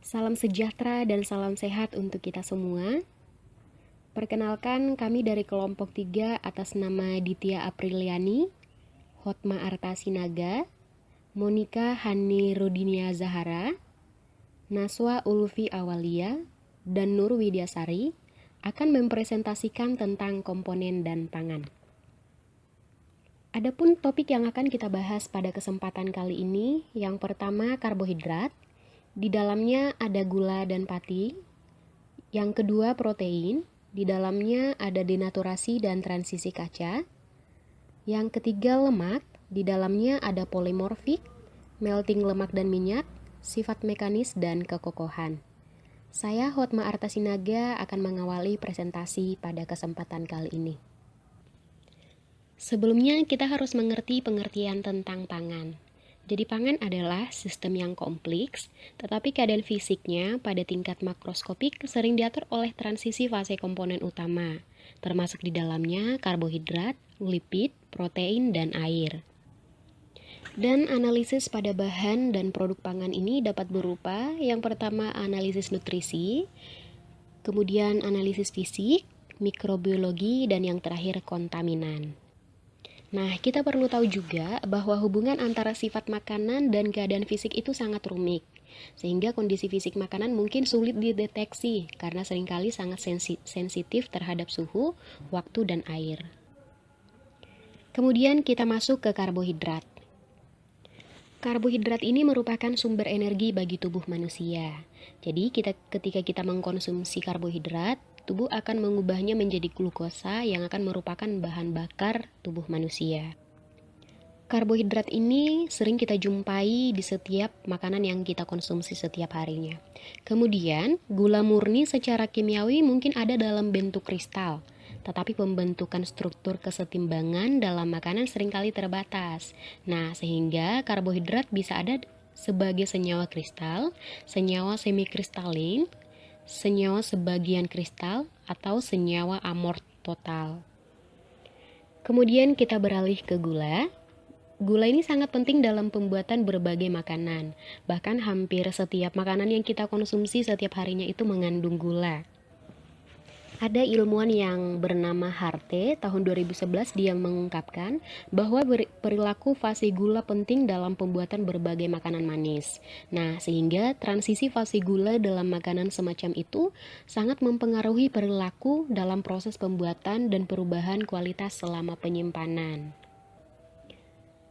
Salam sejahtera dan salam sehat untuk kita semua. Perkenalkan, kami dari kelompok 3 atas nama Ditya Apriliani, Hotma Arta Sinaga, Monika Hani Rudinia Zahara, Naswa Ulfi Awalia, dan Nur Widyasari akan mempresentasikan tentang komponen dan pangan. Adapun topik yang akan kita bahas pada kesempatan kali ini, yang pertama karbohidrat. Di dalamnya ada gula dan pati. Yang kedua protein, di dalamnya ada denaturasi dan transisi kaca. Yang ketiga lemak, di dalamnya ada polimorfik, melting lemak dan minyak, sifat mekanis dan kekokohan. Saya Hotma Arta Sinaga akan mengawali presentasi pada kesempatan kali ini. Sebelumnya kita harus mengerti pengertian tentang pangan. Jadi pangan adalah sistem yang kompleks, tetapi keadaan fisiknya pada tingkat makroskopik sering diatur oleh transisi fase komponen utama, termasuk di dalamnya karbohidrat, lipid, protein, dan air. Dan analisis pada bahan dan produk pangan ini dapat berupa yang pertama analisis nutrisi, kemudian analisis fisik, mikrobiologi, dan yang terakhir kontaminan. Nah, kita perlu tahu juga bahwa hubungan antara sifat makanan dan keadaan fisik itu sangat rumit, sehingga kondisi fisik makanan mungkin sulit dideteksi karena seringkali sangat sensitif terhadap suhu, waktu, dan air. Kemudian kita masuk ke karbohidrat. Karbohidrat ini merupakan sumber energi bagi tubuh manusia. Jadi ketika kita mengkonsumsi karbohidrat, tubuh akan mengubahnya menjadi glukosa yang akan merupakan bahan bakar tubuh manusia. Karbohidrat ini sering kita jumpai di setiap makanan yang kita konsumsi setiap harinya. Kemudian, gula murni secara kimiawi mungkin ada dalam bentuk kristal, tetapi pembentukan struktur kesetimbangan dalam makanan seringkali terbatas. Nah, sehingga karbohidrat bisa ada sebagai senyawa kristal, senyawa semikristalin, senyawa sebagian kristal, atau senyawa amor total. Kemudian kita beralih ke gula. Gula ini sangat penting dalam pembuatan berbagai makanan. Bahkan hampir setiap makanan yang kita konsumsi setiap harinya itu mengandung gula. Ada ilmuwan yang bernama Harte tahun 2011 dia mengungkapkan bahwa perilaku fase gula penting dalam pembuatan berbagai makanan manis. Nah, sehingga transisi fase gula dalam makanan semacam itu sangat mempengaruhi perilaku dalam proses pembuatan dan perubahan kualitas selama penyimpanan.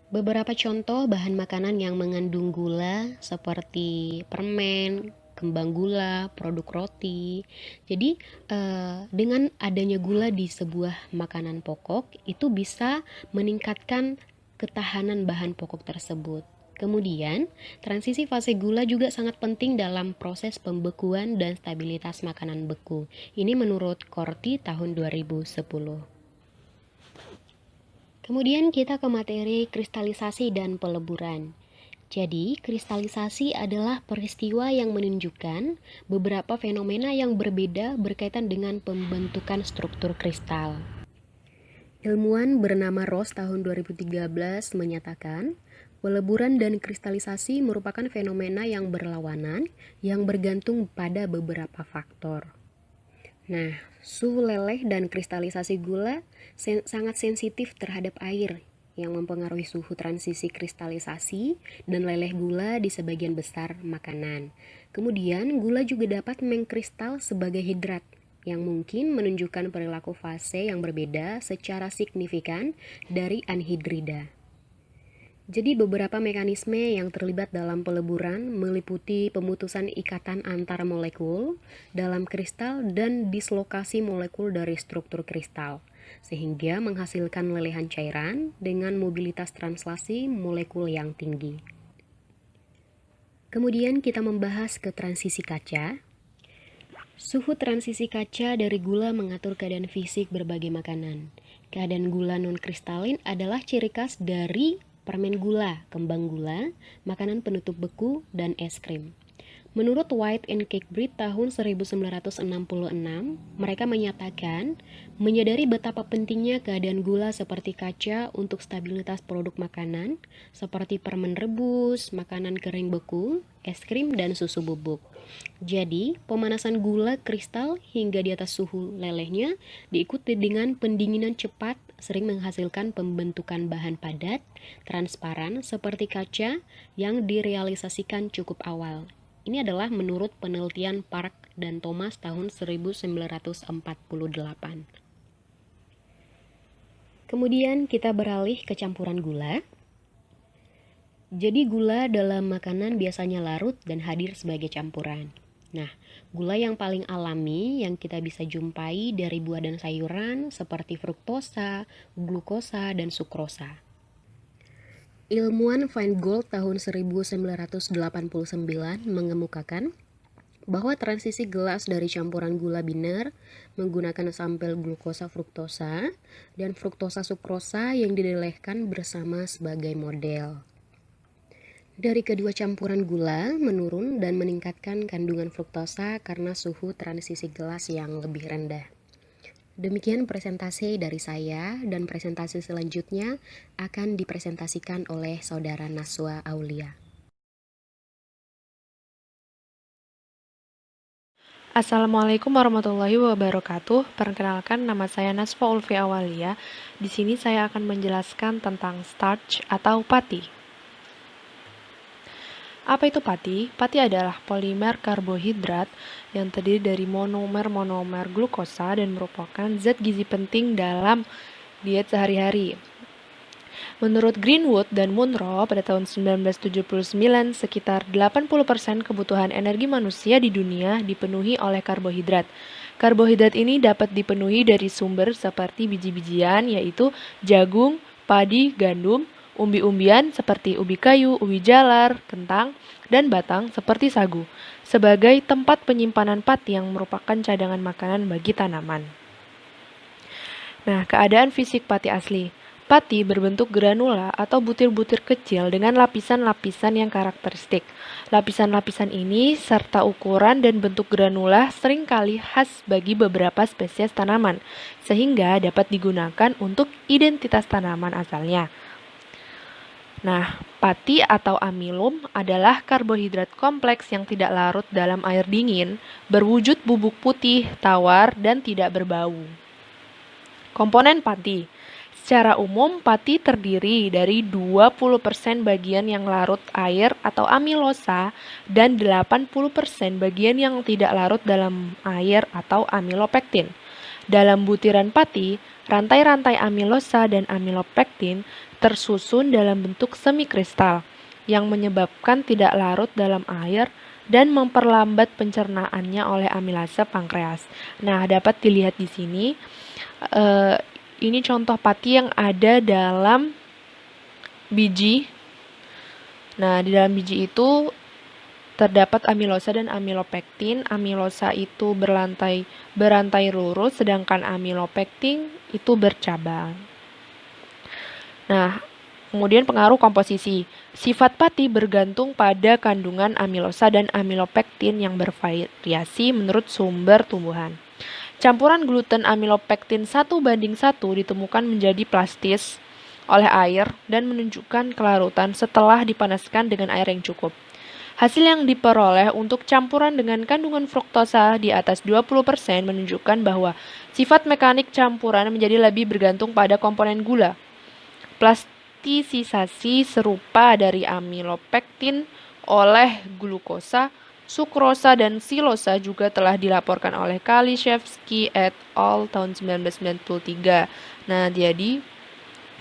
Beberapa contoh bahan makanan yang mengandung gula seperti permen, kembang gula, produk roti. Jadi dengan adanya gula di sebuah makanan pokok itu bisa meningkatkan ketahanan bahan pokok tersebut. Kemudian, transisi fase gula juga sangat penting dalam proses pembekuan dan stabilitas makanan beku. Ini menurut Corti tahun 2010. Kemudian kita ke materi kristalisasi dan peleburan. Jadi, kristalisasi adalah peristiwa yang menunjukkan beberapa fenomena yang berbeda berkaitan dengan pembentukan struktur kristal. Ilmuwan bernama Ross tahun 2013 menyatakan, peleburan dan kristalisasi merupakan fenomena yang berlawanan yang bergantung pada beberapa faktor. Nah, suhu leleh dan kristalisasi gula sangat sensitif terhadap air yang mempengaruhi suhu transisi kristalisasi dan leleh gula di sebagian besar makanan. Kemudian, gula juga dapat mengkristal sebagai hidrat yang mungkin menunjukkan perilaku fase yang berbeda secara signifikan dari anhidrida. Jadi beberapa mekanisme yang terlibat dalam peleburan meliputi pemutusan ikatan antar molekul dalam kristal dan dislokasi molekul dari struktur kristal, sehingga menghasilkan lelehan cairan dengan mobilitas translasi molekul yang tinggi. Kemudian kita membahas ke transisi kaca. Suhu transisi kaca dari gula mengatur keadaan fisik berbagai makanan. Keadaan gula non-kristalin adalah ciri khas dari permen gula, kembang gula, makanan penutup beku, dan es krim. Menurut White and Cakebreed tahun 1966, mereka menyatakan menyadari betapa pentingnya keadaan gula seperti kaca untuk stabilitas produk makanan seperti permen rebus, makanan kering beku, es krim, dan susu bubuk. Jadi, pemanasan gula kristal hingga di atas suhu lelehnya diikuti dengan pendinginan cepat sering menghasilkan pembentukan bahan padat, transparan seperti kaca yang direalisasikan cukup awal. Ini adalah menurut penelitian Park dan Thomas tahun 1948. Kemudian kita beralih ke campuran gula. Jadi gula dalam makanan biasanya larut dan hadir sebagai campuran. Nah, gula yang paling alami yang kita bisa jumpai dari buah dan sayuran seperti fruktosa, glukosa, dan sukrosa. Ilmuwan Feingold tahun 1989 mengemukakan bahwa transisi gelas dari campuran gula biner menggunakan sampel glukosa fruktosa dan fruktosa sukrosa yang dilelehkan bersama sebagai model. Dari kedua campuran gula menurun dan meningkatkan kandungan fruktosa karena suhu transisi gelas yang lebih rendah. Demikian presentasi dari saya, dan presentasi selanjutnya akan dipresentasikan oleh Saudara Naswa Aulia. Assalamualaikum warahmatullahi wabarakatuh. Perkenalkan, nama saya Naswa Ulfi Awalia. Di sini saya akan menjelaskan tentang starch atau pati. Apa itu pati? Pati adalah polimer karbohidrat yang terdiri dari monomer-monomer glukosa dan merupakan zat gizi penting dalam diet sehari-hari. Menurut Greenwood dan Munro pada tahun 1979, sekitar 80% kebutuhan energi manusia di dunia dipenuhi oleh karbohidrat. Karbohidrat ini dapat dipenuhi dari sumber seperti biji-bijian, yaitu jagung, padi, gandum, umbi-umbian seperti ubi kayu, ubi jalar, kentang, dan batang seperti sagu, sebagai tempat penyimpanan pati yang merupakan cadangan makanan bagi tanaman. Nah, keadaan fisik pati asli. Pati berbentuk granula atau butir-butir kecil dengan lapisan-lapisan yang karakteristik. Lapisan-lapisan ini serta ukuran dan bentuk granula seringkali khas bagi beberapa spesies tanaman, sehingga dapat digunakan untuk identitas tanaman asalnya. Nah, pati atau amilum adalah karbohidrat kompleks yang tidak larut dalam air dingin, berwujud bubuk putih, tawar, dan tidak berbau. Komponen pati. Secara umum, pati terdiri dari 20% bagian yang larut air atau amilosa dan 80% bagian yang tidak larut dalam air atau amilopektin. Dalam butiran pati, rantai-rantai amilosa dan amilopektin tersusun dalam bentuk semikristal yang menyebabkan tidak larut dalam air dan memperlambat pencernaannya oleh amilase pankreas. Nah, dapat dilihat di sini. Ini contoh pati yang ada dalam biji. Nah, di dalam biji itu terdapat amilosa dan amilopektin. Amilosa itu berantai lurus, sedangkan amilopektin itu bercabang. Nah, kemudian pengaruh komposisi. Sifat pati bergantung pada kandungan amilosa dan amilopektin yang bervariasi menurut sumber tumbuhan. Campuran gluten amilopektin 1:1 ditemukan menjadi plastis oleh air dan menunjukkan kelarutan setelah dipanaskan dengan air yang cukup. Hasil yang diperoleh untuk campuran dengan kandungan fruktosa di atas 20% menunjukkan bahwa sifat mekanik campuran menjadi lebih bergantung pada komponen gula. Plastisisasi serupa dari amilopektin oleh glukosa, sukrosa, dan silosa juga telah dilaporkan oleh Kalishevsky et al. Tahun 1993. Nah, jadi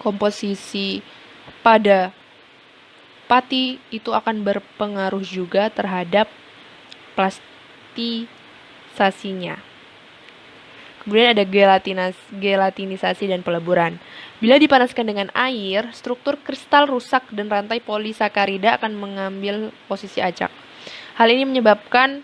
komposisi pada pati itu akan berpengaruh juga terhadap plastisasinya. Kemudian ada gelatinisasi dan peleburan. Bila dipanaskan dengan air, struktur kristal rusak dan rantai polisakarida akan mengambil posisi acak. Hal ini menyebabkan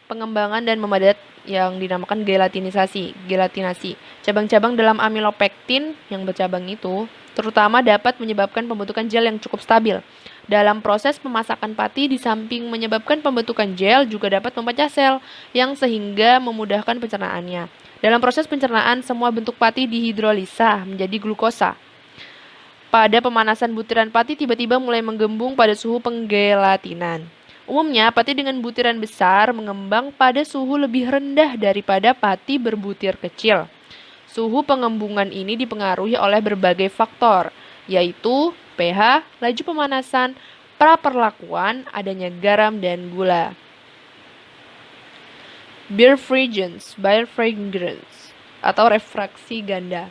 pengembangan dan memadat yang dinamakan gelatinasi. Cabang-cabang dalam amilopektin yang bercabang itu terutama dapat menyebabkan pembentukan gel yang cukup stabil. Dalam proses pemasakan pati, di samping menyebabkan pembentukan gel, juga dapat memecah sel, yang sehingga memudahkan pencernaannya. Dalam proses pencernaan, semua bentuk pati dihidrolisa menjadi glukosa. Pada pemanasan, butiran pati tiba-tiba mulai menggembung pada suhu penggelatinan. Umumnya, pati dengan butiran besar mengembang pada suhu lebih rendah daripada pati berbutir kecil. Suhu pengembungan ini dipengaruhi oleh berbagai faktor, yaitu pH, laju pemanasan, praperlakuan, adanya garam dan gula. Birefringence atau refraksi ganda.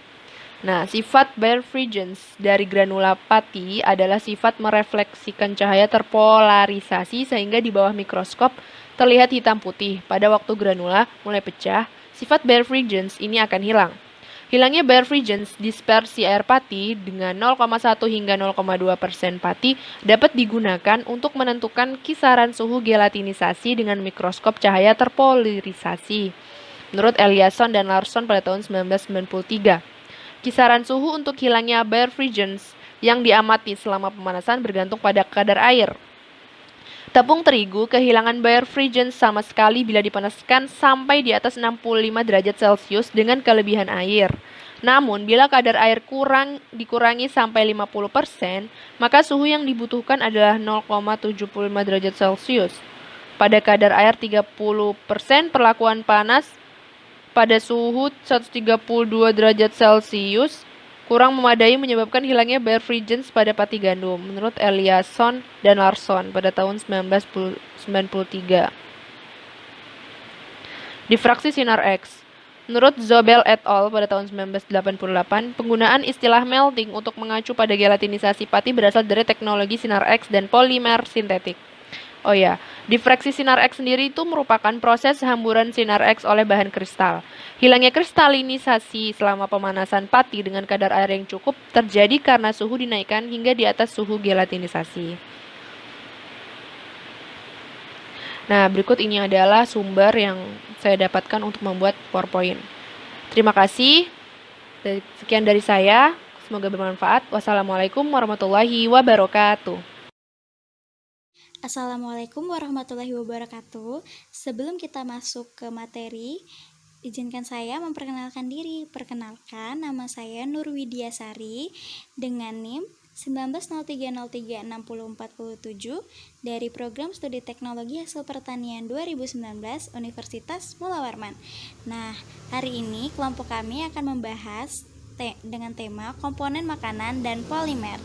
Nah, sifat birefringence dari granula pati adalah sifat merefleksikan cahaya terpolarisasi sehingga di bawah mikroskop terlihat hitam putih. Pada waktu granula mulai pecah, sifat birefringence ini akan hilang. Hilangnya birefringence dispersi air pati dengan 0,1 hingga 0,2% pati dapat digunakan untuk menentukan kisaran suhu gelatinisasi dengan mikroskop cahaya terpolarisasi. Menurut Eliasson dan Larsson pada tahun 1993, kisaran suhu untuk hilangnya birefringence yang diamati selama pemanasan bergantung pada kadar air. Tepung terigu kehilangan birefringence sama sekali bila dipanaskan sampai di atas 65 derajat Celcius dengan kelebihan air. Namun, bila kadar air dikurangi sampai 50%, maka suhu yang dibutuhkan adalah 0,75 derajat Celcius. Pada kadar air 30%, perlakuan panas pada suhu 132 derajat Celcius kurang memadai menyebabkan hilangnya birefringence pada pati gandum, menurut Eliasson dan Larsson pada tahun 1993. Difraksi sinar X. Menurut Zobel et al. Pada tahun 1988, penggunaan istilah melting untuk mengacu pada gelatinisasi pati berasal dari teknologi sinar X dan polimer sintetik. Oh ya, difraksi sinar X sendiri itu merupakan proses hamburan sinar X oleh bahan kristal. Hilangnya kristalinisasi selama pemanasan pati dengan kadar air yang cukup terjadi karena suhu dinaikkan hingga di atas suhu gelatinisasi. Nah, berikut ini adalah sumber yang saya dapatkan untuk membuat PowerPoint. Terima kasih. Sekian dari saya. Semoga bermanfaat. Wassalamualaikum warahmatullahi wabarakatuh. Assalamualaikum warahmatullahi wabarakatuh. Sebelum kita masuk ke materi, izinkan saya memperkenalkan diri. Perkenalkan, nama saya Nur Widiasari dengan NIM 1903036047 dari Program Studi Teknologi Hasil Pertanian 2019 Universitas Mula Warman. Nah, hari ini kelompok kami akan membahas dengan tema komponen makanan dan polimer.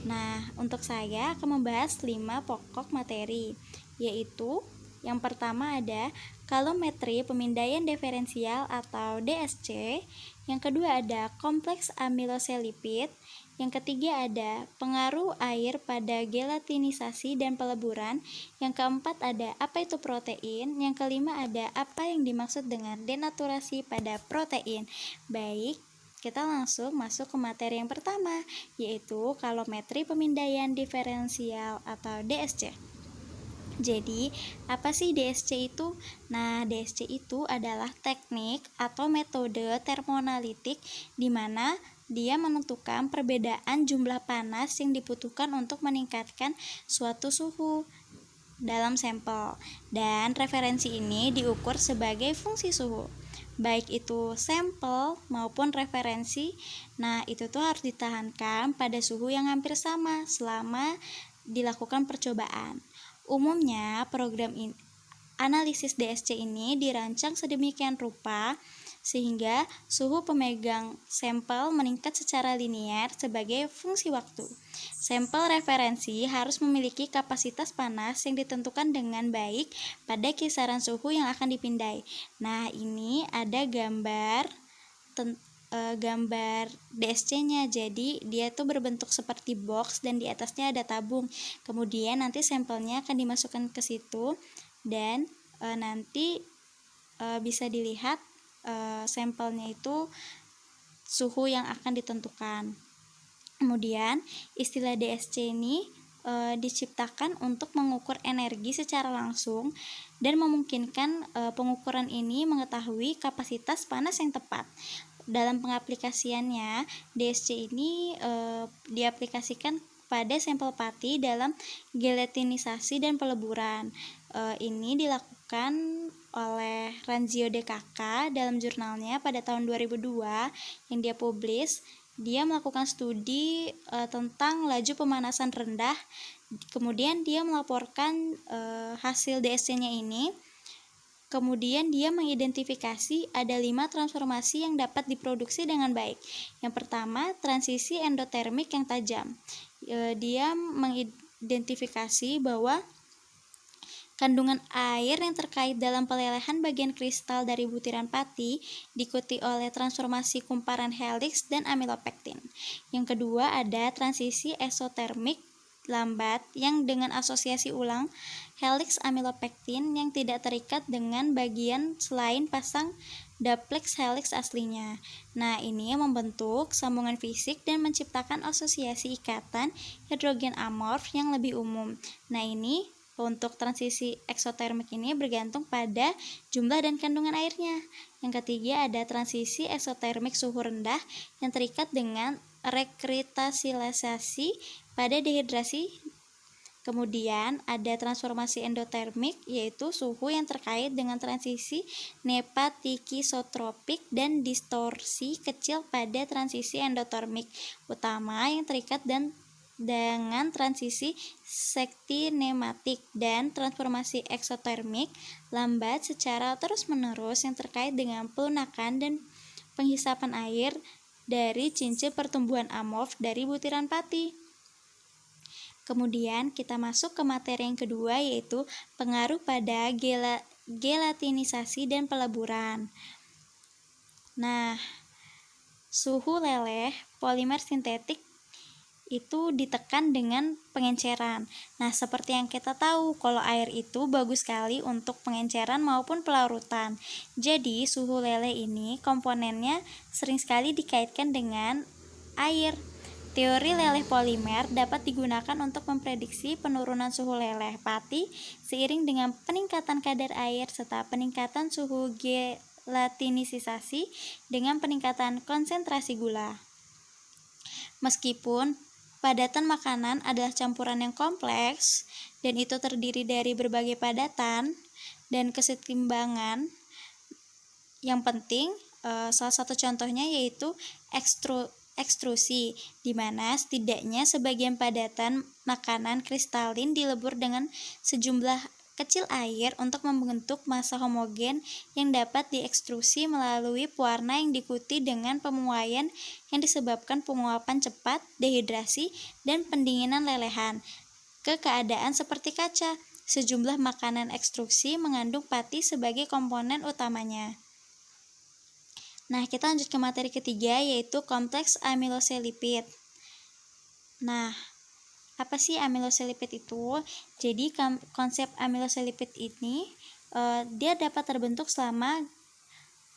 Nah, untuk saya akan membahas 5 pokok materi, yaitu yang pertama ada kalometri pemindaian diferensial atau DSC, yang kedua ada kompleks amiloselipid, yang ketiga ada pengaruh air pada gelatinisasi dan peleburan, yang keempat ada apa itu protein, yang kelima ada apa yang dimaksud dengan denaturasi pada protein. Baik, kita langsung masuk ke materi yang pertama, yaitu kalometri pemindaian diferensial atau DSC. Jadi, apa sih DSC itu? Nah, DSC itu adalah teknik atau metode termoanalitik di mana dia menentukan perbedaan jumlah panas yang dibutuhkan untuk meningkatkan suatu suhu dalam sampel. Dan referensi ini diukur sebagai fungsi suhu, baik itu sampel maupun referensi. Nah, itu tuh harus ditahankan pada suhu yang hampir sama selama dilakukan percobaan. Umumnya, program analisis DSC ini dirancang sedemikian rupa sehingga suhu pemegang sampel meningkat secara linear sebagai fungsi waktu. Sampel referensi harus memiliki kapasitas panas yang ditentukan dengan baik pada kisaran suhu yang akan dipindai. Nah, ini ada gambar DSC-nya. Jadi dia tuh berbentuk seperti box dan di atasnya ada tabung. Kemudian nanti sampelnya akan dimasukkan ke situ dan nanti bisa dilihat sampelnya itu suhu yang akan ditentukan. Kemudian istilah DSC ini diciptakan untuk mengukur energi secara langsung dan memungkinkan pengukuran ini mengetahui kapasitas panas yang tepat. dalam pengaplikasiannya, DSC ini diaplikasikan pada sampel pati dalam gelatinisasi dan peleburan. Ini dilakukan oleh Ranzio DKK dalam jurnalnya pada tahun 2002 yang dia publish. Dia melakukan studi tentang laju pemanasan rendah, kemudian dia melaporkan hasil DSC-nya ini. Kemudian dia mengidentifikasi ada 5 transformasi yang dapat diproduksi dengan baik. Yang pertama, transisi endotermik yang tajam. Dia mengidentifikasi bahwa kandungan air yang terkait dalam pelelehan bagian kristal dari butiran pati diikuti oleh transformasi kumparan helix dan amilopektin. Yang kedua ada transisi esotermik lambat yang dengan asosiasi ulang helix amilopektin yang tidak terikat dengan bagian selain pasang duplex helix aslinya. Nah, ini membentuk sambungan fisik dan menciptakan asosiasi ikatan hidrogen amorf yang lebih umum. Nah, ini untuk transisi eksotermik ini bergantung pada jumlah dan kandungan airnya. Yang ketiga ada transisi esotermik suhu rendah yang terikat dengan rekristalisasi pada dehidrasi. Kemudian ada transformasi endotermik, yaitu suhu yang terkait dengan transisi nepatikisotropik dan distorsi kecil pada transisi endotermik utama yang terikat dengan transisi sektinematik, dan transformasi eksotermik lambat secara terus-menerus yang terkait dengan pelunakan dan penghisapan air dari cincin pertumbuhan amorf dari butiran pati. Kemudian kita masuk ke materi yang kedua, yaitu pengaruh pada gelatinisasi dan peleburan. Nah, suhu leleh polimer sintetik itu ditekan dengan pengenceran. Nah, seperti yang kita tahu, kalau air itu bagus sekali untuk pengenceran maupun pelarutan. Jadi, suhu leleh ini komponennya sering sekali dikaitkan dengan air. Teori leleh polimer dapat digunakan untuk memprediksi penurunan suhu leleh pati seiring dengan peningkatan kadar air serta peningkatan suhu gelatinisasi dengan peningkatan konsentrasi gula. Meskipun padatan makanan adalah campuran yang kompleks dan itu terdiri dari berbagai padatan dan kesetimbangan, yang penting salah satu contohnya yaitu ekstrusi, di mana setidaknya sebagian padatan makanan kristalin dilebur dengan sejumlah kecil air untuk membentuk massa homogen yang dapat diekstrusi melalui pewarna yang diikuti dengan pemuaian yang disebabkan penguapan cepat, dehidrasi, dan pendinginan lelehan ke keadaan seperti kaca. Sejumlah makanan ekstrusi mengandung pati sebagai komponen utamanya. Nah, kita lanjut ke materi ketiga, yaitu kompleks amiloselipid. Nah, apa sih amiloselipid itu? Jadi, konsep amiloselipid ini dia dapat terbentuk selama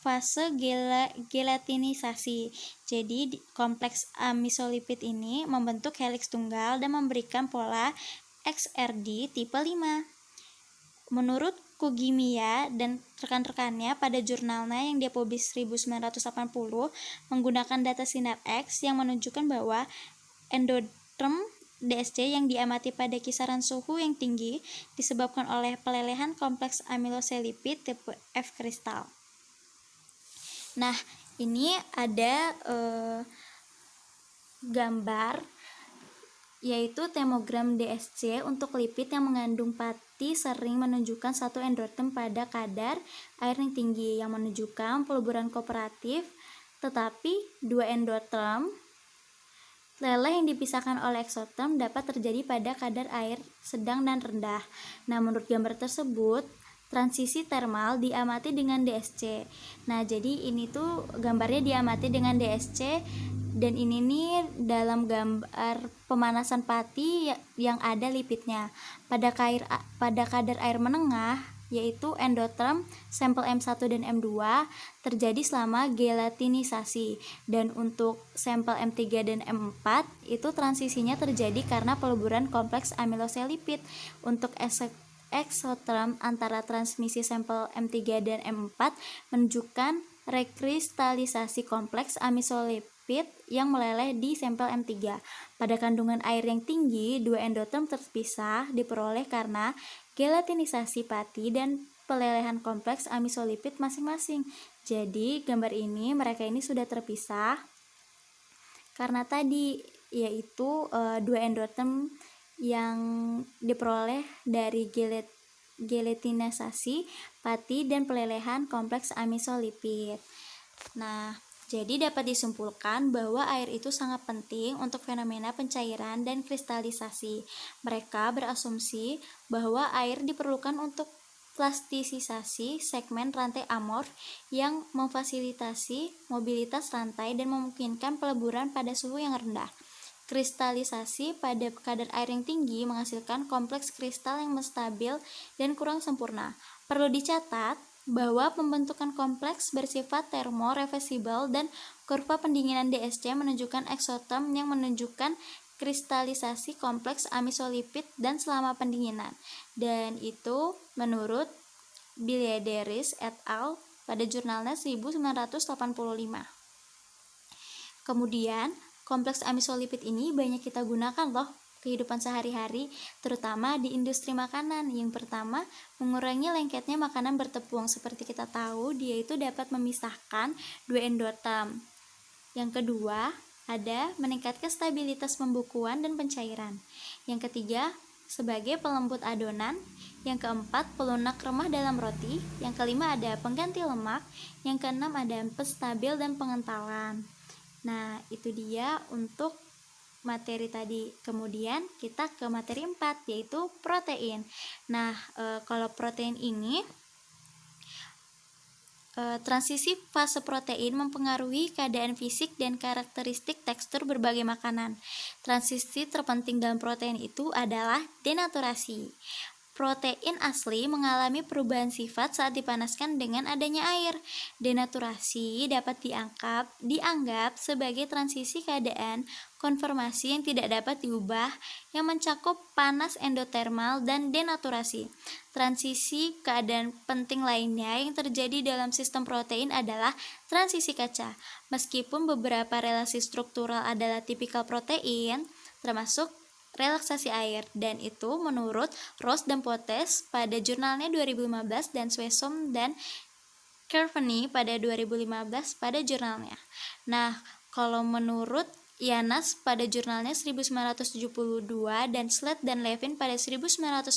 fase gelatinisasi. Jadi, kompleks amiloselipid ini membentuk helix tunggal dan memberikan pola XRD tipe 5. Menurut Kugimiya dan rekan-rekannya pada jurnalnya yang dia publish 1980 menggunakan data SYNAPT-X yang menunjukkan bahwa endoterm DSC yang diamati pada kisaran suhu yang tinggi disebabkan oleh pelelehan kompleks amiloselipid tipe F kristal. Nah, ini ada gambar yaitu termogram DSC untuk lipid yang mengandung pati sering menunjukkan satu endoterm pada kadar air yang tinggi yang menunjukkan peleburan kooperatif, tetapi dua endoterm leleh yang dipisahkan oleh eksoterm dapat terjadi pada kadar air sedang dan rendah. Nah, menurut gambar tersebut, transisi termal diamati dengan DSC. Nah, jadi ini tuh gambarnya diamati dengan DSC. Dan ini nih dalam gambar pemanasan pati yang ada lipidnya. Pada kadar air menengah, yaitu endoterm sampel M1 dan M2 terjadi selama gelatinisasi. Dan untuk sampel M3 dan M4 itu transisinya terjadi karena peleburan kompleks amiloselipid. Untuk eksoterm antara transmisi sampel M3 dan M4 menunjukkan rekristalisasi kompleks amisolipid yang meleleh di sampel M3. Pada kandungan air yang tinggi, dua endoterm terpisah diperoleh karena gelatinisasi pati dan pelelehan kompleks amisolipid masing-masing. Jadi, gambar ini mereka ini sudah terpisah karena tadi yaitu dua endoterm yang diperoleh dari gelatinisasi pati dan pelelehan kompleks amisolipid. Nah, jadi dapat disimpulkan bahwa air itu sangat penting untuk fenomena pencairan dan kristalisasi. Mereka berasumsi bahwa air diperlukan untuk plastisisasi segmen rantai amorf yang memfasilitasi mobilitas rantai dan memungkinkan peleburan pada suhu yang rendah. Kristalisasi pada kadar air yang tinggi menghasilkan kompleks kristal yang stabil dan kurang sempurna. Perlu dicatat bahwa pembentukan kompleks bersifat termoreversibel dan kurva pendinginan DSC menunjukkan eksoterm yang menunjukkan kristalisasi kompleks amisolipid dan selama pendinginan. Dan itu menurut Bilyadaris et al. Pada jurnalnya 1985. Kemudian, kompleks amisolipid ini banyak kita gunakan loh kehidupan sehari-hari, terutama di industri makanan. Yang pertama, mengurangi lengketnya makanan bertepung. Seperti kita tahu, dia itu dapat memisahkan dua endoterm. Yang kedua, ada meningkatkan stabilitas pembukuan dan pencairan. Yang ketiga, sebagai pelembut adonan. Yang keempat, pelunak remah dalam roti. Yang kelima, ada pengganti lemak. Yang keenam, ada penstabil dan pengentalan. Nah, itu dia untuk materi tadi. Kemudian kita ke materi 4, yaitu protein. Nah, kalau protein ini transisi fase protein mempengaruhi keadaan fisik dan karakteristik tekstur berbagai makanan. Transisi terpenting dalam protein itu adalah denaturasi. Protein asli mengalami perubahan sifat saat dipanaskan dengan adanya air. Denaturasi dapat dianggap sebagai transisi keadaan konformasi yang tidak dapat diubah yang mencakup panas endotermal dan denaturasi. Transisi keadaan penting lainnya yang terjadi dalam sistem protein adalah transisi kaca. Meskipun beberapa relasi struktural adalah tipikal protein, termasuk relaksasi air, dan itu menurut Ross dan Potes pada jurnalnya 2015 dan Swessom dan Kerveny pada 2015 pada jurnalnya. Nah, kalau menurut Yanas pada jurnalnya 1972 dan Sled dan Levin pada 1995,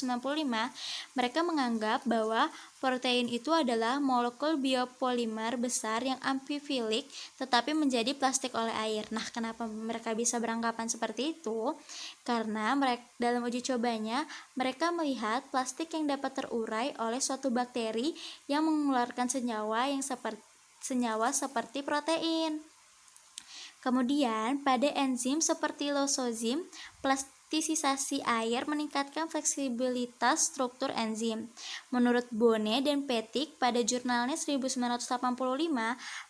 mereka menganggap bahwa protein itu adalah molekul biopolimer besar yang amfifilik tetapi menjadi plastik oleh air. Nah, kenapa mereka bisa beranggapan seperti itu? Karena dalam uji cobanya mereka melihat plastik yang dapat terurai oleh suatu bakteri yang mengeluarkan senyawa seperti protein. Kemudian, pada enzim seperti lysosum, plastisisasi air meningkatkan fleksibilitas struktur enzim. Menurut Bonnet dan Petik pada jurnalnya 1985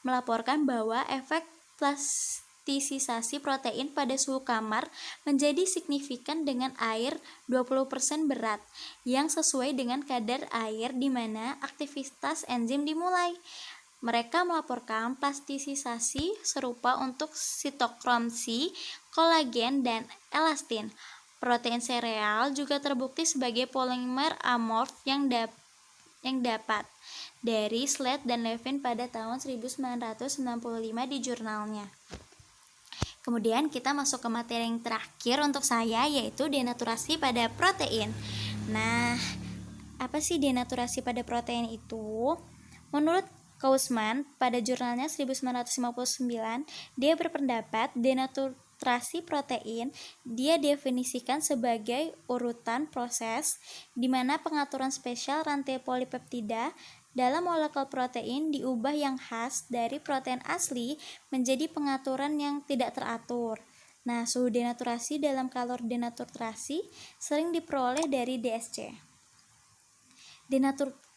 melaporkan bahwa efek plastisisasi protein pada suhu kamar menjadi signifikan dengan air 20% berat, yang sesuai dengan kadar air di mana aktivitas enzim dimulai. Mereka melaporkan plastisisasi serupa untuk sitokrom C, kolagen, dan elastin. Protein sereal juga terbukti sebagai polimer amorf yang dapat dari Sled dan Levin pada tahun 1995 di jurnalnya. Kemudian kita masuk ke materi yang terakhir untuk saya, yaitu denaturasi pada protein. Nah, apa sih denaturasi pada protein itu? Menurut Kausman pada jurnalnya 1959, dia berpendapat denaturasi protein dia definisikan sebagai urutan proses di mana pengaturan spesial rantai polipeptida dalam molekul protein diubah yang khas dari protein asli menjadi pengaturan yang tidak teratur. Nah, suhu denaturasi dalam kalor denaturasi sering diperoleh dari DSC.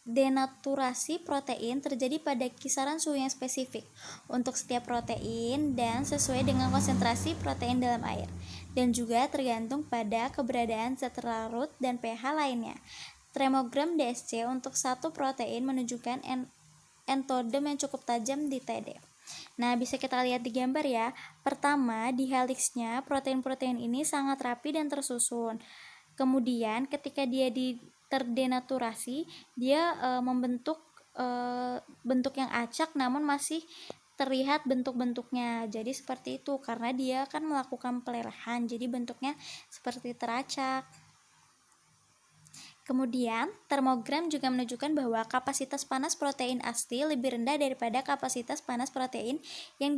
Denaturasi protein terjadi pada kisaran suhu yang spesifik untuk setiap protein dan sesuai dengan konsentrasi protein dalam air, dan juga tergantung pada keberadaan zat larut dan pH lainnya. Termogram DSC untuk satu protein menunjukkan endodem yang cukup tajam di TD. Nah, bisa kita lihat di gambar ya. Pertama, di heliksnya protein-protein ini sangat rapi dan tersusun. Kemudian ketika dia terdenaturasi, dia membentuk bentuk yang acak namun masih terlihat bentuk-bentuknya. Jadi seperti itu karena dia kan melakukan pelelehan, jadi bentuknya seperti teracak. Kemudian, termogram juga menunjukkan bahwa kapasitas panas protein asli lebih rendah daripada kapasitas panas protein yang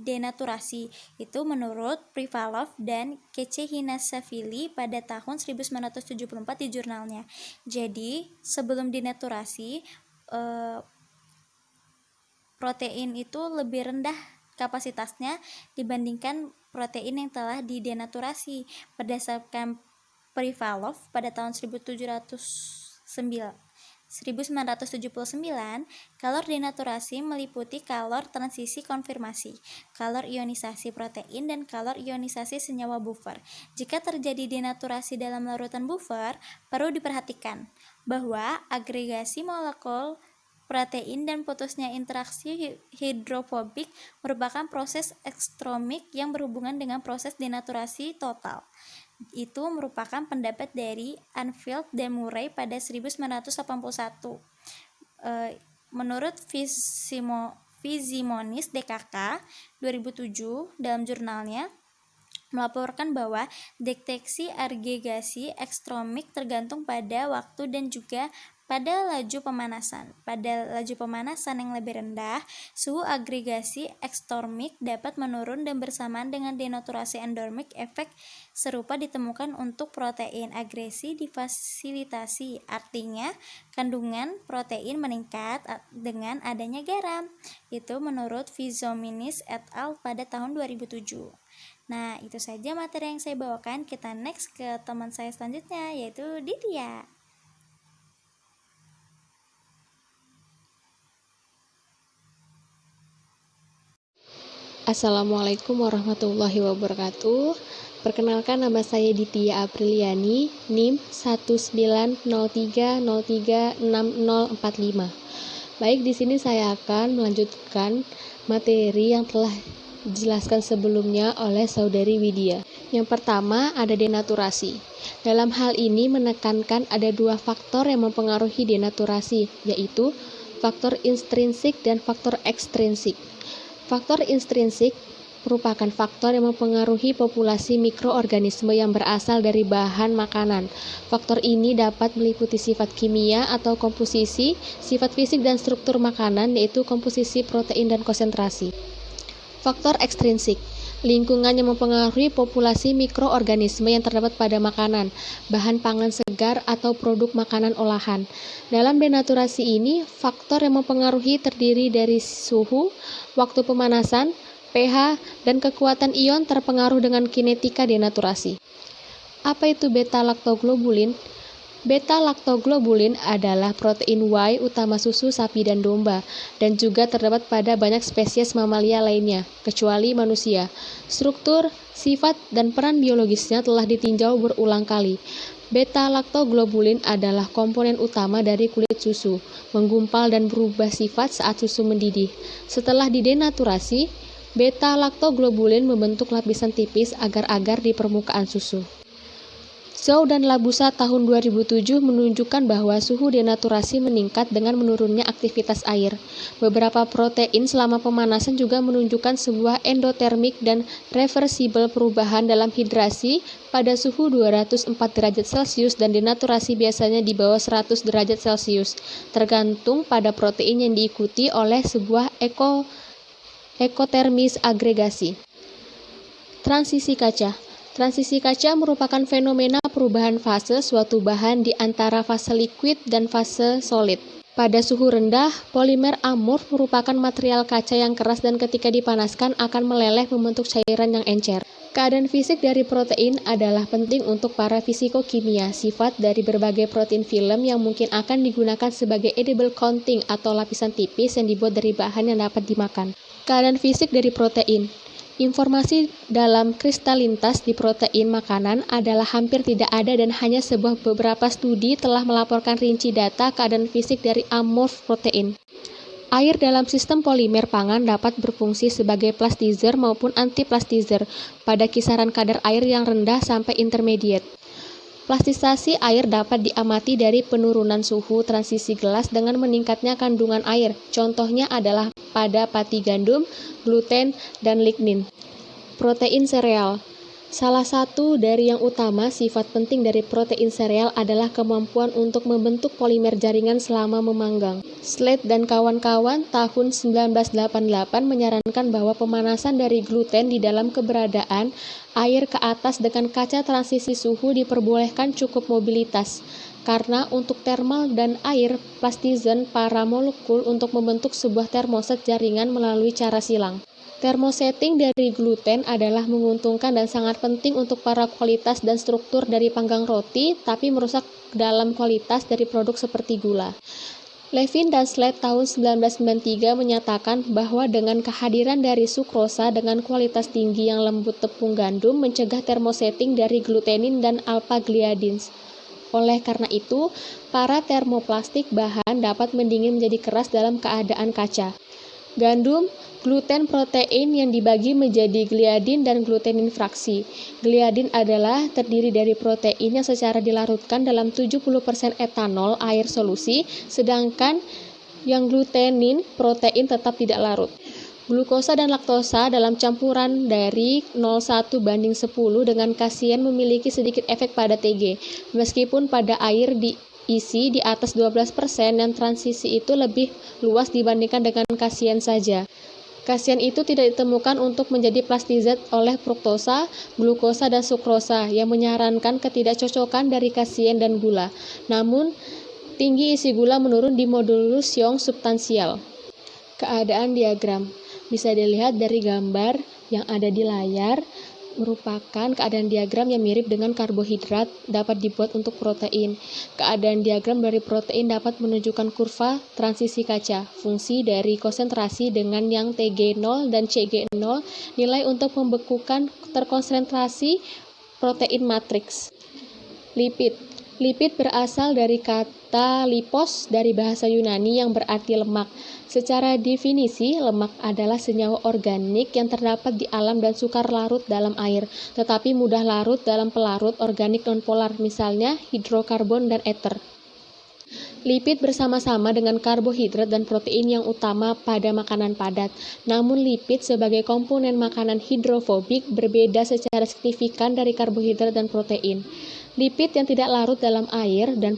denaturasi. Itu menurut Privalov dan Kecehinaashvili pada tahun 1974 di jurnalnya. Jadi, sebelum denaturasi, protein itu lebih rendah kapasitasnya dibandingkan protein yang telah didenaturasi. Berdasarkan Privalov pada tahun 1979, kalor denaturasi meliputi kalor transisi konfirmasi, kalor ionisasi protein, dan kalor ionisasi senyawa buffer. Jika terjadi denaturasi dalam larutan buffer, perlu diperhatikan bahwa agregasi molekul protein dan putusnya interaksi hidrofobik merupakan proses ekstromik yang berhubungan dengan proses denaturasi total. Itu merupakan pendapat dari Anfield dan Murray pada 1981. Menurut Fizimonis DKK 2007 dalam jurnalnya melaporkan bahwa deteksi agregasi ekstromik tergantung pada waktu dan juga pada laju pemanasan. Pada laju pemanasan yang lebih rendah, suhu agregasi ekstromik dapat menurun dan bersamaan dengan denaturasi endormik efek serupa ditemukan untuk protein agresi difasilitasi. Artinya, kandungan protein meningkat dengan adanya garam. Itu menurut Fizimonis et al. Pada tahun 2007. Nah, itu saja materi yang saya bawakan. Kita next ke teman saya selanjutnya, yaitu Ditya. Assalamualaikum warahmatullahi wabarakatuh. Perkenalkan, nama saya Ditya Apriliani, NIM 19030360045. Baik, di sini saya akan melanjutkan materi yang telah dijelaskan sebelumnya oleh Saudari Widya. Yang pertama ada denaturasi. Dalam hal ini menekankan ada dua faktor yang mempengaruhi denaturasi, yaitu faktor intrinsik dan faktor ekstrinsik. Faktor intrinsik merupakan faktor yang mempengaruhi populasi mikroorganisme yang berasal dari bahan makanan. Faktor ini dapat meliputi sifat kimia atau komposisi, sifat fisik dan struktur makanan, yaitu komposisi protein dan konsentrasi. Faktor ekstrinsik, lingkungan yang mempengaruhi populasi mikroorganisme yang terdapat pada makanan, bahan pangan segar atau produk makanan olahan. Dalam denaturasi ini, faktor yang mempengaruhi terdiri dari suhu, waktu pemanasan, pH, dan kekuatan ion terpengaruh dengan kinetika denaturasi. Apa itu beta-laktoglobulin? Beta-laktoglobulin adalah protein Y utama susu sapi dan domba, dan juga terdapat pada banyak spesies mamalia lainnya, kecuali manusia. Struktur, sifat, dan peran biologisnya telah ditinjau berulang kali. Beta-laktoglobulin adalah komponen utama dari kulit susu, menggumpal dan berubah sifat saat susu mendidih. Setelah didenaturasi, beta-laktoglobulin membentuk lapisan tipis agar-agar di permukaan susu. Zhou dan Labusa tahun 2007 menunjukkan bahwa suhu denaturasi meningkat dengan menurunnya aktivitas air. Beberapa protein selama pemanasan juga menunjukkan sebuah endotermik dan reversibel perubahan dalam hidrasi pada suhu 204 derajat Celcius dan denaturasi biasanya di bawah 100 derajat Celcius, tergantung pada protein yang diikuti oleh sebuah ekotermis agregasi. Transisi kaca. Transisi kaca merupakan fenomena perubahan fase suatu bahan di antara fase liquid dan fase solid. Pada suhu rendah, polimer amorf merupakan material kaca yang keras dan ketika dipanaskan akan meleleh membentuk cairan yang encer. Keadaan fisik dari protein adalah penting untuk para fisikokimia. Sifat dari berbagai protein film yang mungkin akan digunakan sebagai edible coating atau lapisan tipis yang dibuat dari bahan yang dapat dimakan. Keadaan fisik dari protein. Informasi dalam kristalinitas di protein makanan adalah hampir tidak ada dan hanya beberapa studi telah melaporkan rinci data keadaan fisik dari amorf protein. Air dalam sistem polimer pangan dapat berfungsi sebagai plastizer maupun antiplastizer pada kisaran kadar air yang rendah sampai intermediate. Plastisasi air dapat diamati dari penurunan suhu transisi gelas dengan meningkatnya kandungan air. Contohnya adalah pada pati gandum, gluten, dan lignin. Protein sereal. Salah satu dari yang utama sifat penting dari protein sereal adalah kemampuan untuk membentuk polimer jaringan selama memanggang. Slate dan kawan-kawan tahun 1988 menyarankan bahwa pemanasan dari gluten di dalam keberadaan air ke atas dengan kaca transisi suhu diperbolehkan cukup mobilitas. Karena untuk thermal dan air, plastizen para molekul untuk membentuk sebuah termoset jaringan melalui cara silang. Termosetting dari gluten adalah menguntungkan dan sangat penting untuk para kualitas dan struktur dari panggang roti, tapi merusak dalam kualitas dari produk seperti gula. Levin dan Slate tahun 1993 menyatakan bahwa dengan kehadiran dari sukrosa dengan kualitas tinggi yang lembut tepung gandum mencegah termosetting dari glutenin dan alpha-gliadins. Oleh karena itu, para termoplastik bahan dapat mendingin menjadi keras dalam keadaan kaca. Gandum, gluten protein yang dibagi menjadi gliadin dan glutenin fraksi. Gliadin adalah terdiri dari protein yang secara dilarutkan dalam 70% etanol air solusi, sedangkan yang glutenin protein tetap tidak larut. Glukosa dan laktosa dalam campuran dari 0,1:10 dengan kasian memiliki sedikit efek pada TG, meskipun pada air diisi di atas 12% dan transisi itu lebih luas dibandingkan dengan kasian saja. Kasian itu tidak ditemukan untuk menjadi plastizat oleh fruktosa, glukosa, dan sukrosa yang menyarankan ketidakcocokan dari kasian dan gula. Namun, tinggi isi gula menurun di modulus Young substansial. Keadaan diagram bisa dilihat dari gambar yang ada di layar, merupakan keadaan diagram yang mirip dengan karbohidrat dapat dibuat untuk protein. Keadaan diagram dari protein dapat menunjukkan kurva transisi kaca, fungsi dari konsentrasi dengan yang Tg0 dan Cg0, nilai untuk membekukan terkonsentrasi protein matriks. Lipid. Lipid berasal dari kata lipos dari bahasa Yunani yang berarti lemak. Secara definisi, lemak adalah senyawa organik yang terdapat di alam dan sukar larut dalam air, tetapi mudah larut dalam pelarut organik nonpolar, misalnya hidrokarbon dan ether. Lipid bersama-sama dengan karbohidrat dan protein yang utama pada makanan padat. Namun lipid sebagai komponen makanan hidrofobik berbeda secara signifikan dari karbohidrat dan protein. Lipid yang tidak larut dalam air dan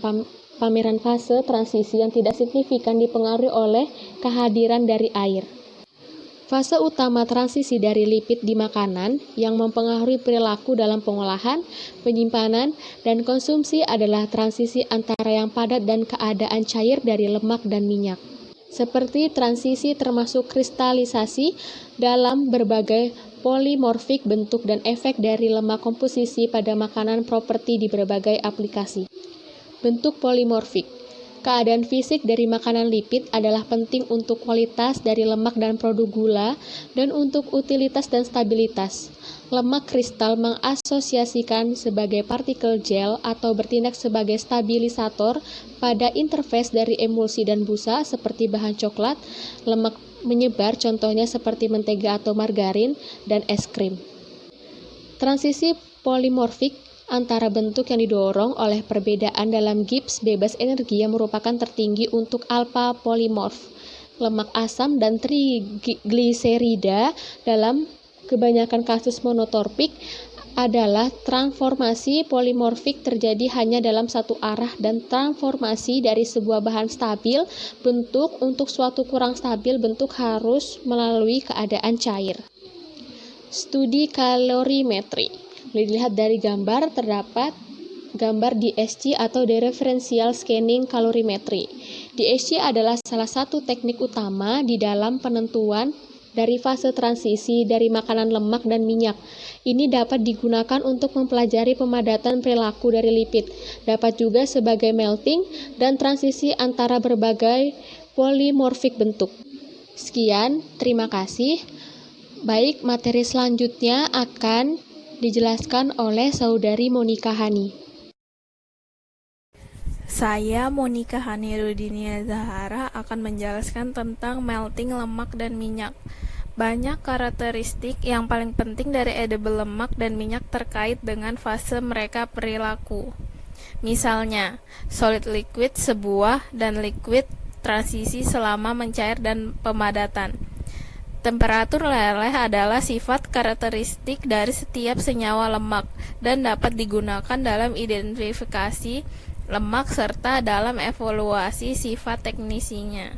pameran fase transisi yang tidak signifikan dipengaruhi oleh kehadiran dari air. Fase utama transisi dari lipid di makanan yang mempengaruhi perilaku dalam pengolahan, penyimpanan, dan konsumsi adalah transisi antara yang padat dan keadaan cair dari lemak dan minyak. Seperti transisi termasuk kristalisasi dalam berbagai polimorfik bentuk dan efek dari lemak komposisi pada makanan properti di berbagai aplikasi. Bentuk polimorfik. Keadaan fisik dari makanan lipid adalah penting untuk kualitas dari lemak dan produk gula dan untuk utilitas dan stabilitas. Lemak kristal mengasosiasikan sebagai partikel gel atau bertindak sebagai stabilisator pada interface dari emulsi dan busa seperti bahan coklat, lemak menyebar contohnya seperti mentega atau margarin, dan es krim. Transisi polimorfik antara bentuk yang didorong oleh perbedaan dalam Gibbs bebas energi yang merupakan tertinggi untuk alpha polimorf, lemak asam dan trigliserida dalam kebanyakan kasus monotorpik adalah transformasi polimorfik terjadi hanya dalam satu arah dan transformasi dari sebuah bahan stabil bentuk untuk suatu kurang stabil bentuk harus melalui keadaan cair. Studi kalorimetri. Dilihat dari gambar terdapat gambar DSC atau Differential Scanning Calorimetry. DSC adalah salah satu teknik utama di dalam penentuan dari fase transisi dari makanan lemak dan minyak. Ini dapat digunakan untuk mempelajari pemadatan perilaku dari lipid. Dapat juga sebagai melting dan transisi antara berbagai polimorfik bentuk. Sekian, terima kasih. Baik, materi selanjutnya akan dijelaskan oleh Saudari Monika Hani. Saya Monica Hanirudinia Zahara akan menjelaskan tentang melting lemak dan minyak. Banyak karakteristik yang paling penting dari edible lemak dan minyak terkait dengan fase mereka perilaku. Misalnya, solid liquid sebuah dan liquid transisi selama mencair dan pemadatan. Temperatur leleh adalah sifat karakteristik dari setiap senyawa lemak dan dapat digunakan dalam identifikasi lemak serta dalam evaluasi sifat teknisinya.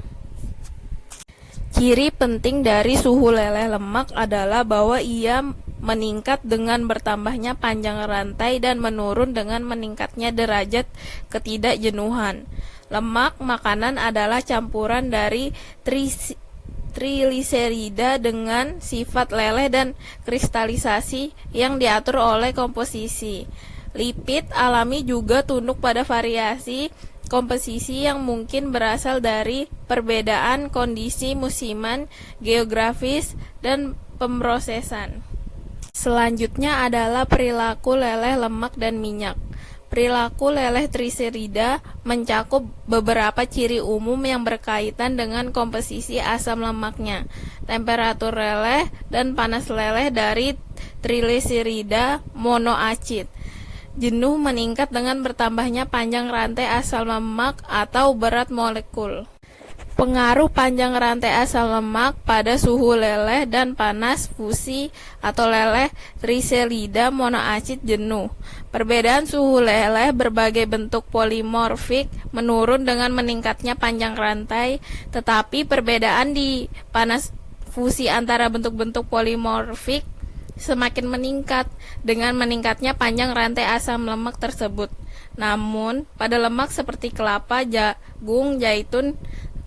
Ciri penting dari suhu leleh lemak adalah bahwa ia meningkat dengan bertambahnya panjang rantai dan menurun dengan meningkatnya derajat ketidakjenuhan. Lemak makanan adalah campuran dari trigliserida dengan sifat leleh dan kristalisasi yang diatur oleh komposisi. Lipid alami juga tunduk pada variasi komposisi yang mungkin berasal dari perbedaan kondisi musiman, geografis, dan pemrosesan. Selanjutnya adalah perilaku leleh lemak dan minyak. Perilaku leleh triserida mencakup beberapa ciri umum yang berkaitan dengan komposisi asam lemaknya, temperatur leleh, dan panas leleh dari trigliserida monoacid. Jenuh meningkat dengan bertambahnya panjang rantai asam lemak atau berat molekul. Pengaruh panjang rantai asam lemak pada suhu leleh dan panas fusi atau leleh triselida monoacid jenuh. Perbedaan suhu leleh berbagai bentuk polimorfik menurun dengan meningkatnya panjang rantai, tetapi perbedaan di panas fusi antara bentuk-bentuk polimorfik semakin meningkat dengan meningkatnya panjang rantai asam lemak tersebut. Namun, pada lemak seperti kelapa, jagung, zaitun,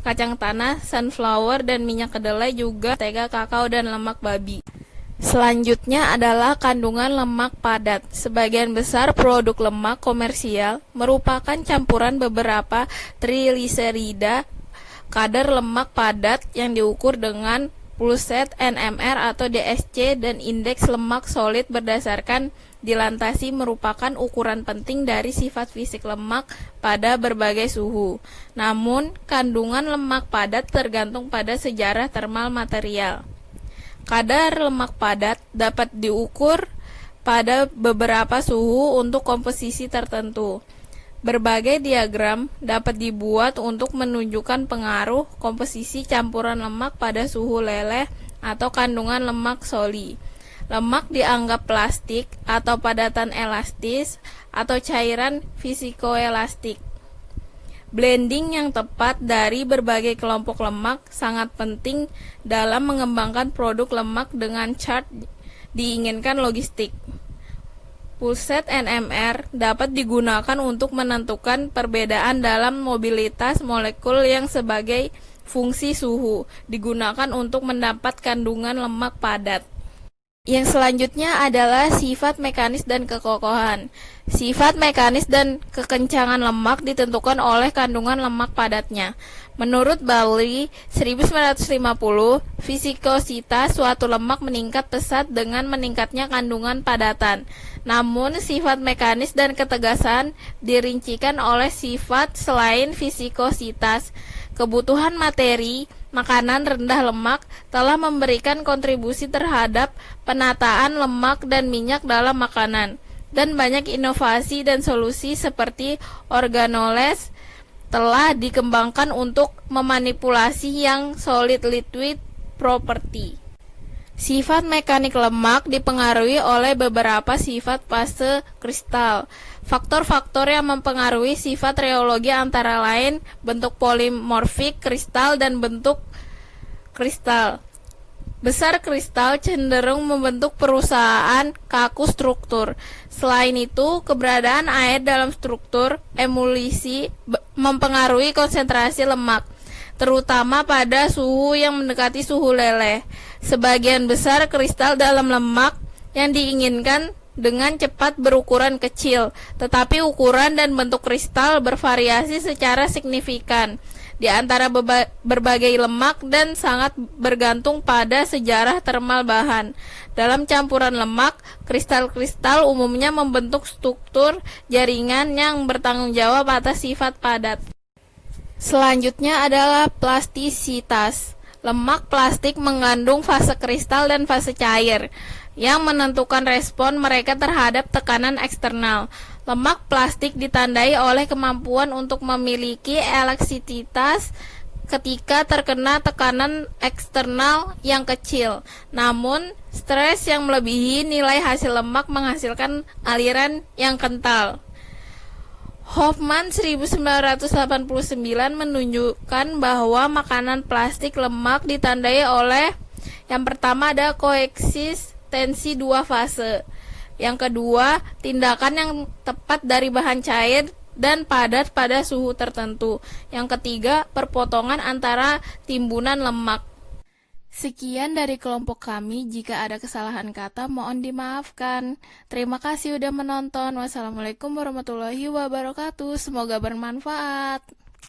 kacang tanah, sunflower, dan minyak kedelai juga mentega, kakao, dan lemak babi. Selanjutnya adalah kandungan lemak padat. Sebagian besar produk lemak komersial merupakan campuran beberapa trigliserida. Kadar lemak padat yang diukur dengan pulset NMR atau DSC dan indeks lemak solid berdasarkan dilantasi merupakan ukuran penting dari sifat fisik lemak pada berbagai suhu. Namun, kandungan lemak padat tergantung pada sejarah termal material. Kadar lemak padat dapat diukur pada beberapa suhu untuk komposisi tertentu. Berbagai diagram dapat dibuat untuk menunjukkan pengaruh komposisi campuran lemak pada suhu leleh atau kandungan lemak soli. Lemak dianggap plastik atau padatan elastis atau cairan fisikoelastik. Blending yang tepat dari berbagai kelompok lemak sangat penting dalam mengembangkan produk lemak dengan chart diinginkan logistik. Pulset NMR dapat digunakan untuk menentukan perbedaan dalam mobilitas molekul yang sebagai fungsi suhu digunakan untuk mendapat kandungan lemak padat. Yang selanjutnya adalah sifat mekanis dan kekokohan. Sifat mekanis dan kekencangan lemak ditentukan oleh kandungan lemak padatnya. Menurut Bowley 1950, fisikositas suatu lemak meningkat pesat dengan meningkatnya kandungan padatan. Namun, sifat mekanis dan ketegasan dirincikan oleh sifat selain fisikositas. Kebutuhan materi makanan rendah lemak telah memberikan kontribusi terhadap penataan lemak dan minyak dalam makanan, dan banyak inovasi dan solusi seperti organoles telah dikembangkan untuk memanipulasi yang solid liquid property. Sifat mekanik lemak dipengaruhi oleh beberapa sifat fase kristal. Faktor-faktor yang mempengaruhi sifat reologi antara lain bentuk polimorfik kristal dan bentuk kristal. Besar kristal cenderung membentuk perusahaan kaku struktur. Selain itu, keberadaan air dalam struktur emulsi mempengaruhi konsentrasi lemak, terutama pada suhu yang mendekati suhu leleh. Sebagian besar kristal dalam lemak yang diinginkan dengan cepat berukuran kecil, tetapi ukuran dan bentuk kristal bervariasi secara signifikan di antara berbagai lemak dan sangat bergantung pada sejarah termal bahan. Dalam campuran lemak, kristal-kristal umumnya membentuk struktur jaringan yang bertanggung jawab atas sifat padat. Selanjutnya adalah plastisitas. Lemak plastik mengandung fase kristal dan fase cair yang menentukan respon mereka terhadap tekanan eksternal. Lemak plastik ditandai oleh kemampuan untuk memiliki elastisitas ketika terkena tekanan eksternal yang kecil. Namun, stres yang melebihi nilai hasil lemak menghasilkan aliran yang kental. Hoffman 1989 menunjukkan bahwa makanan plastik lemak ditandai oleh yang pertama ada koeksistensi dua fase. Yang kedua, tindakan yang tepat dari bahan cair dan padat pada suhu tertentu. Yang ketiga, perpotongan antara timbunan lemak. Sekian dari kelompok kami. Jika ada kesalahan kata, mohon dimaafkan. Terima kasih sudah menonton. Wassalamualaikum warahmatullahi wabarakatuh. Semoga bermanfaat.